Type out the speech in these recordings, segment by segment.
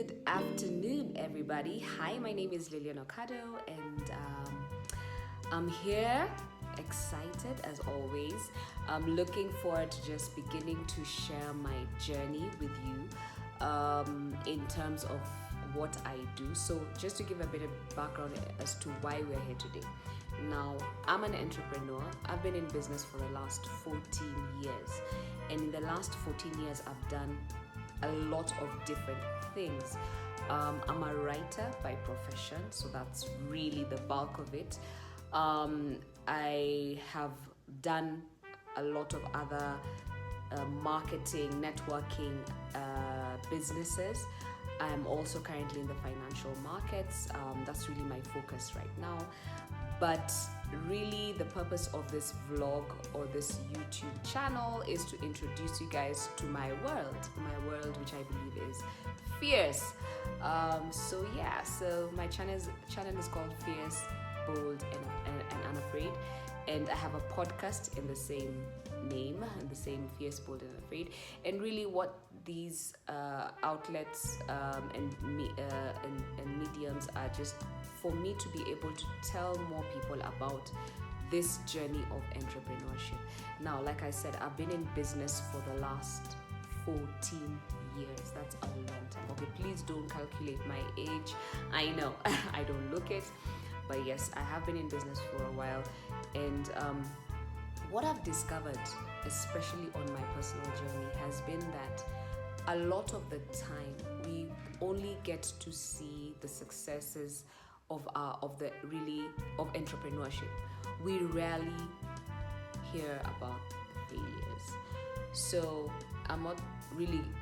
Good afternoon, everybody. Hi, my name is Lilian Okado, and I'm here, excited as always. I'm looking forward to just beginning to share my journey with you in terms of what I do. So, just to give a bit of background as to why we're here today. Now, I'm an entrepreneur. I've been in business for the last 14 years, and in the last 14 years, I've done a lot of different things. I'm a writer by profession, so that's really the bulk of it. I have done a lot of other marketing, networking businesses. I'm also currently in the financial markets. That's really my focus right now. But really, the purpose of this vlog or this YouTube channel is to introduce you guys to my world, which I believe is Fierrrce. So my channel is called Fierrrce, Bold, and Unafraid, and I have a podcast in the same name, and the same Fierrrce, Bold, and Unafraid. And really, what these outlets and mediums are just for me to be able to tell more people about this journey of entrepreneurship. Now, like I said, I've been in business for the last 14 years. That's a long time. Okay, please don't calculate my age. I know I don't look it, but yes, I have been in business for a while. And what I've discovered, especially on my personal journey, has been that a lot of the time we only get to see the successes of entrepreneurship. We rarely hear about failures. So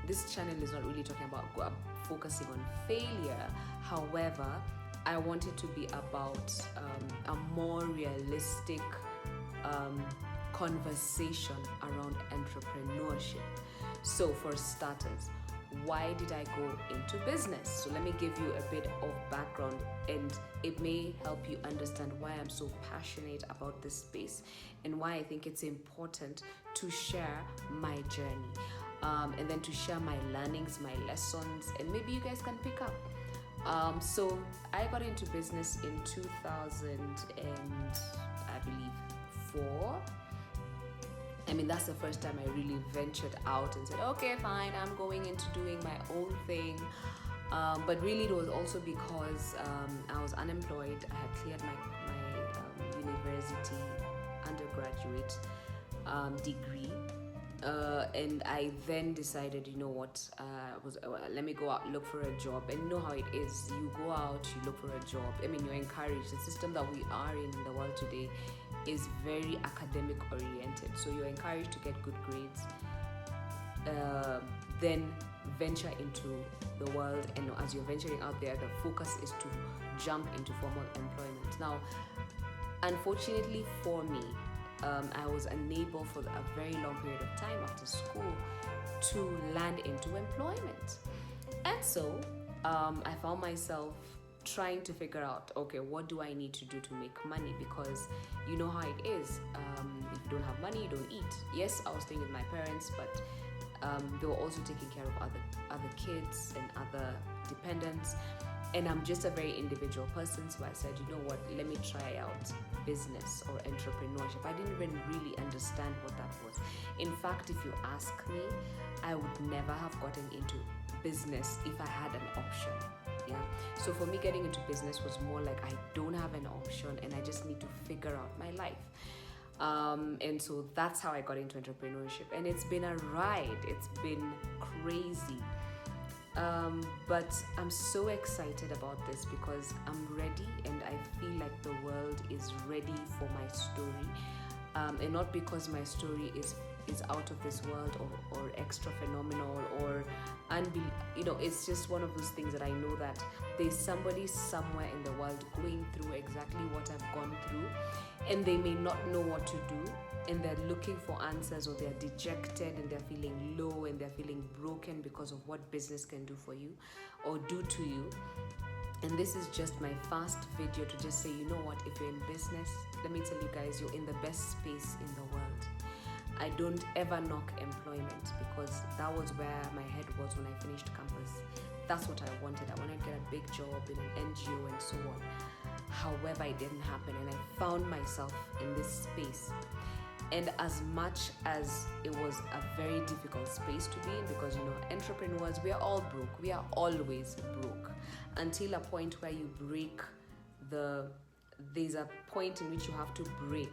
this channel is not really talking about focusing on failure. However, I want it to be about a more realistic conversation around entrepreneurship. So for starters, why did I go into business? So let me give you a bit of background, and it may help you understand why I'm so passionate about this space and why I think it's important to share my journey, and then to share my learnings, my lessons, and maybe you guys can pick up. So I got into business in 2000 and I believe 4. I mean, that's the first time I really ventured out and said, okay, fine, I'm going into doing my own thing. But really, it was also because I was unemployed. I had cleared my university undergraduate degree. And I then decided, you know what, let me go out, look for a job. And you know how it is. You go out, you look for a job. I mean, you're encouraged. The system that we are in the world today is very academic oriented. So you're encouraged to get good grades, then venture into the world. And as you're venturing out there, the focus is to jump into formal employment. Now, unfortunately for me, I was unable for a very long period of time after school to land into employment. And so I found myself trying to figure out, okay, what do I need to do to make money? Because you know how it is. If you don't have money, you don't eat. Yes, I was staying with my parents, but they were also taking care of other kids and other dependents. And I'm just a very individual person, so I said, you know what, let me try out business or entrepreneurship. I didn't even really understand what that was. In fact, if you ask me, I would never have gotten into business if I had an option. Yeah. So for me, getting into business was more like I don't have an option and I just need to figure out my life. And so that's how I got into entrepreneurship. And it's been a ride. It's been crazy. But I'm so excited about this because I'm ready and I feel like the world is ready for my story. And not because my story is out of this world or extra phenomenal or it's just one of those things that I know that there's somebody somewhere in the world going through exactly what I've gone through, and they may not know what to do, and they're looking for answers, or they're dejected and they're feeling low and they're feeling broken because of what business can do for you or do to you. And this is just my first video to just say, you know what, if you're in business, let me tell you guys, you're in the best space in the world. I don't ever knock employment, because that was where my head was when I finished campus. That's what I wanted. I wanted to get a big job in an NGO and so on. However, it didn't happen, and I found myself in this space. And as much as it was a very difficult space to be in, because entrepreneurs, we are all broke. We are always broke until a point where you break there's a point in which you have to break,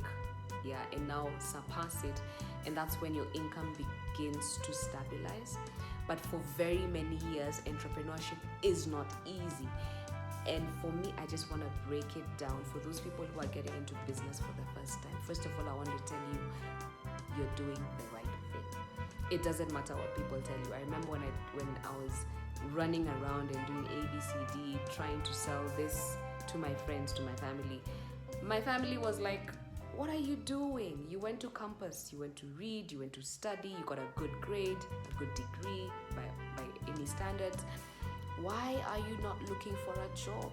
and now surpass it, and that's when your income begins to stabilize. But for very many years, entrepreneurship is not easy. And for me, I just want to break it down for those people who are getting into business for the first time. First of all, I want to tell you, you're doing the right thing. It doesn't matter what people tell you. I remember when I was running around and doing ABCD, trying to sell this to my friends, to my family. My family was like, what are you doing? You went to campus, you went to read, you went to study, you got a good grade, a good degree by any standards. Why are you not looking for a job?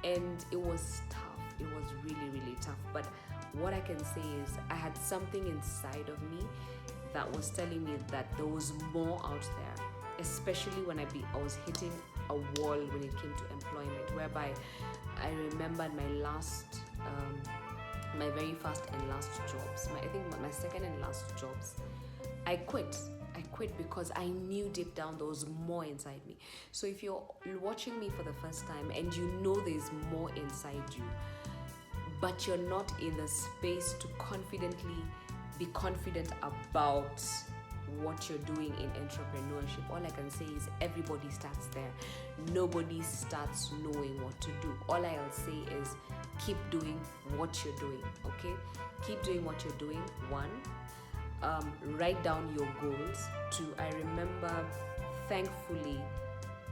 And it was tough. It was really, really tough. But what I can say is I had something inside of me that was telling me that there was more out there, especially when I was hitting a wall when it came to employment, whereby I remember my very first and last jobs, I think my second and last jobs, I quit because I knew deep down there was more inside me. So if you're watching me for the first time and you know there's more inside you, but you're not in the space to be confident about what you're doing in entrepreneurship, all I can say is everybody starts there. Nobody starts knowing what to do. All I'll say is keep doing what you're doing, okay? Keep doing what you're doing, one. Write down your goals. Two, I remember, thankfully,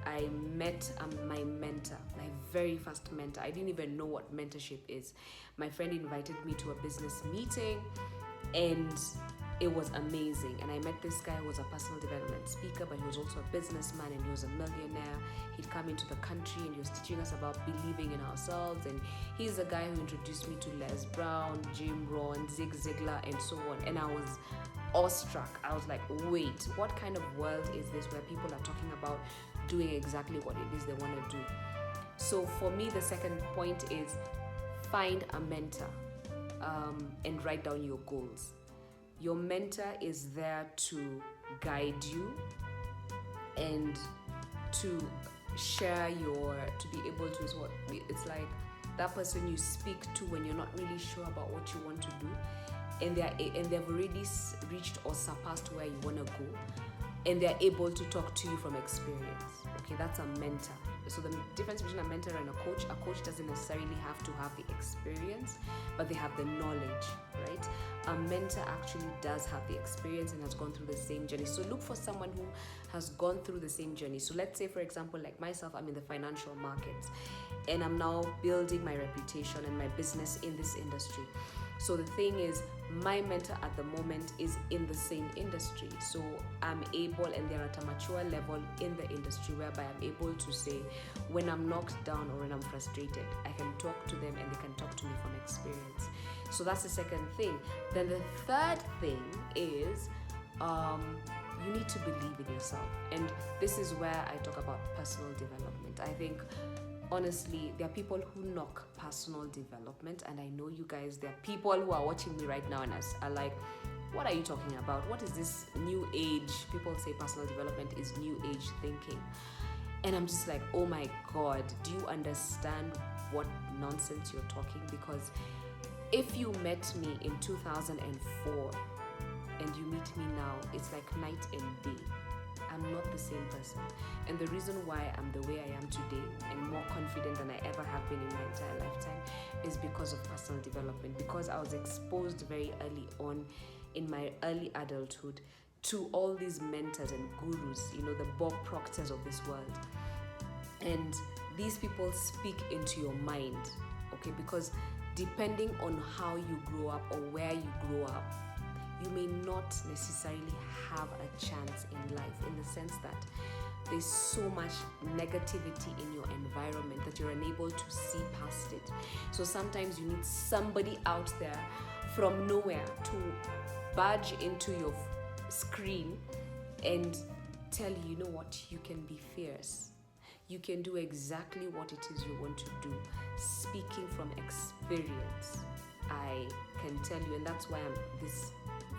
I met my mentor, my very first mentor. I didn't even know what mentorship is. My friend invited me to a business meeting, and it was amazing. And I met this guy who was a personal development speaker, but he was also a businessman, and he was a millionaire. He'd come into the country and he was teaching us about believing in ourselves. And he's the guy who introduced me to Les Brown, Jim Rohn, Zig Ziglar, and so on. And I was awestruck. I was like, wait, what kind of world is this where people are talking about doing exactly what it is they want to do? So for me, the second point is find a mentor and write down your goals. Your mentor is there to guide you and to share to be able to, it's like that person you speak to when you're not really sure about what you want to do, and they've already reached or surpassed where you want to go, and they're able to talk to you from experience. Okay, that's a mentor. So the difference between a mentor and a coach doesn't necessarily have to have the experience, but they have the knowledge, right? A mentor actually does have the experience and has gone through the same journey. So look for someone who has gone through the same journey. So let's say, for example, like myself, I'm in the financial markets and I'm now building my reputation and my business in this industry. So the thing is, my mentor at the moment is in the same industry. So I'm able, and they're at a mature level in the industry, whereby I'm able to say, when I'm knocked down or when I'm frustrated, I can talk to them and they can talk to me from experience. So that's the second thing. Then the third thing is, you need to believe in yourself. And this is where I talk about personal development. I think, honestly, there are people who knock personal development, and I know you guys, there are people who are watching me right now and are like, what are you talking about? What is this new age? People say personal development is new age thinking. And I'm just like, oh my God, do you understand what nonsense you're talking? Because if you met me in 2004 and you meet me now, it's like night and day. I'm not the same person. And the reason why I'm the way I am today and more confident than I ever have been in my entire lifetime is because of personal development, because I was exposed very early on in my early adulthood to all these mentors and gurus, the Bob Proctors of this world. And these people speak into your mind, okay? Because depending on how you grow up or where you grow up, you may not necessarily have a chance in life, in the sense that there's so much negativity in your environment that you're unable to see past it. So sometimes you need somebody out there from nowhere to barge into your screen and tell you, you know what, you can be fierce. You can do exactly what it is you want to do. Speaking from experience, I can tell you, and that's why this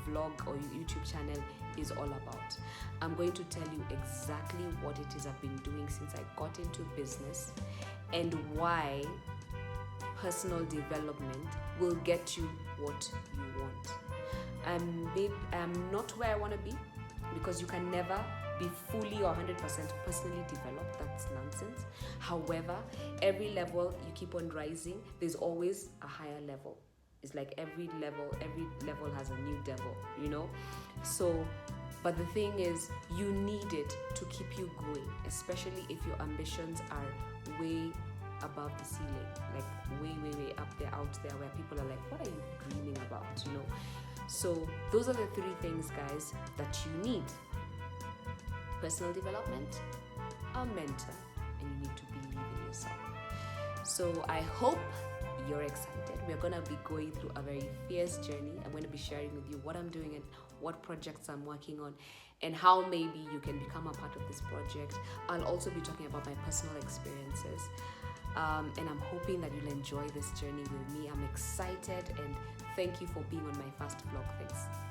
vlog or YouTube channel is all about. I'm going to tell you exactly what it is I've been doing since I got into business and why personal development will get you what you want. I'm not where I want to be, because you can never be fully or 100% personally developed. That's nonsense. However, every level you keep on rising, there's always a higher level. It's like every level has a new devil, you know? So, but the thing is, you need it to keep you going, especially if your ambitions are way above the ceiling, like way up there, out there, where people are like, what are you dreaming about, you know? So those are the 3 things, guys, that you need: personal development, a mentor, and you need to believe in yourself. So I hope you're excited. We're going to be going through a very fierce journey. I'm going to be sharing with you what I'm doing and what projects I'm working on, and how maybe you can become a part of this project. I'll also be talking about my personal experiences, and I'm hoping that you'll enjoy this journey with me. I'm excited, and thank you for being on my first vlog. Thanks.